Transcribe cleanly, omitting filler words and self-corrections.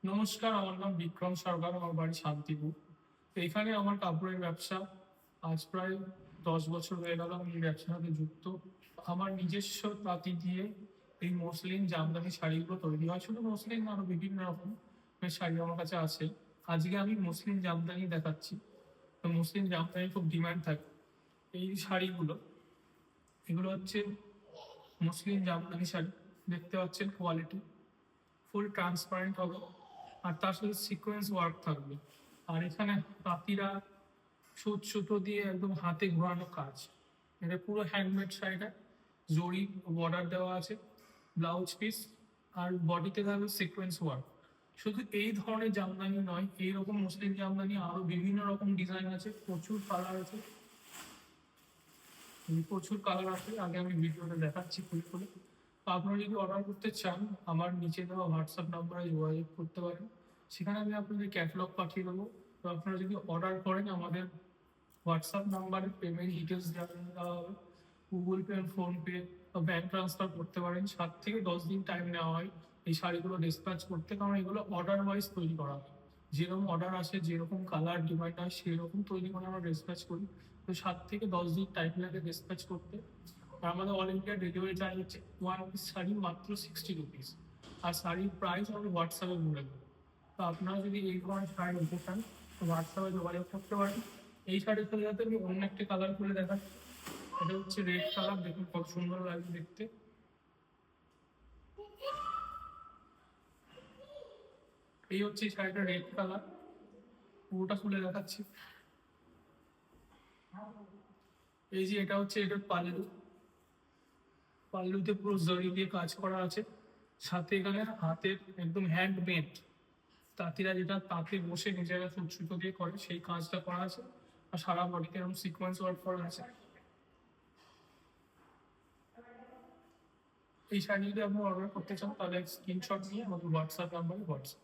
নমস্কার, আমার নাম বিক্রম সরকার, আমার বাড়ি শান্তিপুর। তো এখানে আমার কাপড়ের ব্যবসা আজ প্রায় 10 বছর হয়ে গেল আমি এই ব্যবসার সাথে যুক্ত। আমার নিজস্ব তাঁতি দিয়ে এই মসলিন জামদানি শাড়িগুলো তৈরি হয়। শুধু মসলিন না, আরো বিভিন্ন রকম শাড়ি আমার কাছে আছে। আজকে আমি মসলিন জামদানি দেখাচ্ছি। তো মসলিন জামদানি খুব ডিমান্ড থাকে। এই শাড়িগুলো, এগুলো হচ্ছে মসলিন জামদানি শাড়ি। দেখতে পাচ্ছেন কোয়ালিটি ফুল ট্রান্সপারেন্ট হবে, আর তার সাথে সিকোয়েন্স ওয়ার্ক থাকবে। আর এখানে তাঁতিরা সুচ সুতো দিয়ে একদম হাতে ঘোরানো কাজ। এটা পুরো হ্যান্ডমেড শাড়িটা, জরি বর্ডার দেওয়া আছে, ব্লাউজ পিস, আর বডিতে থাকবে সিকোয়েন্স ওয়ার্ক। শুধু এই ধরনের জামদানি নয়, এইরকম মুসলিম জামদানি আরো বিভিন্ন রকম ডিজাইন আছে, প্রচুর কালার আছে। প্রচুর কালার আছে, আগে আমি ভিডিওটা দেখাচ্ছি খুলে খুলে। তো আপনারা যদি অর্ডার করতে চান, আমার নিচে দেওয়া হোয়াটসঅ্যাপ নাম্বারে যোগাযোগ করতে পারেন। সেখানে আমি আপনাদের ক্যাটালগ পাঠিয়ে দেবো। তো আপনারা যদি অর্ডার করেন, আমাদের হোয়াটসঅ্যাপ নাম্বারে পেমেন্ট ডিটেলস দেওয়া হবে। গুগল পে, ফোনপে বা ব্যাঙ্ক ট্রান্সফার করতে পারেন। 7 থেকে 10 দিন টাইম নেওয়া হয় এই শাড়িগুলো ডিসপ্যাচ করতে, কারণ এগুলো অর্ডার ওয়াইজ তৈরি করা হয়। যেরকম অর্ডার আসে, যেরকম কালার ডিমান্ড হয়, সেরকম তৈরি করে আমরা ডিসপ্যাচ করি। তো 7 থেকে 10 দিন টাইম লাগে ডিসপ্যাচ করতে। আর আমাদের অল ইন্ডিয়া ডেলিভারি চার্জ হচ্ছে 1 পিস শাড়ি মাত্র 60 রুপিস। আর শাড়ির প্রাইস আমি হোয়াটসঅ্যাপে বলে দেবো। তো আপনারা যদি এই ধরনের শাড়ি নিতে চান, তো হোয়াটসঅ্যাপে যোগাযোগ করতে পারেন। এই শাড়ির সাথে সাথে আমি অন্য একটা কালার খুলে দেখাচ্ছি। এটা হচ্ছে রেড কালার, দেখুন কত সুন্দর লাগছে দেখতে। এই হচ্ছে এই শাড়িটা রেড কালার, পুরোটা খুলে দেখাচ্ছি। এই যে এটা হচ্ছে এটার পাল্লু, পাল্লুতে পুরো জরি দিয়ে কাজ করা আছে। সাথে এখানে হাতের একদম হ্যান্ডমেড, তাঁতিরা যেটা তাঁতে বসে নিজেরা সুতো দিয়ে করে সেই কাজটা করা আছে। আর সারা বডিতে এরকম সিকোয়েন্স ওয়ার্ক করা আছে। এই শাড়ি যদি আপনি অর্ডার করতে চান, তাহলে স্ক্রিনশট নিয়ে আমাদের হোয়াটসঅ্যাপ নাম্বারে হোয়াটসঅ্যাপ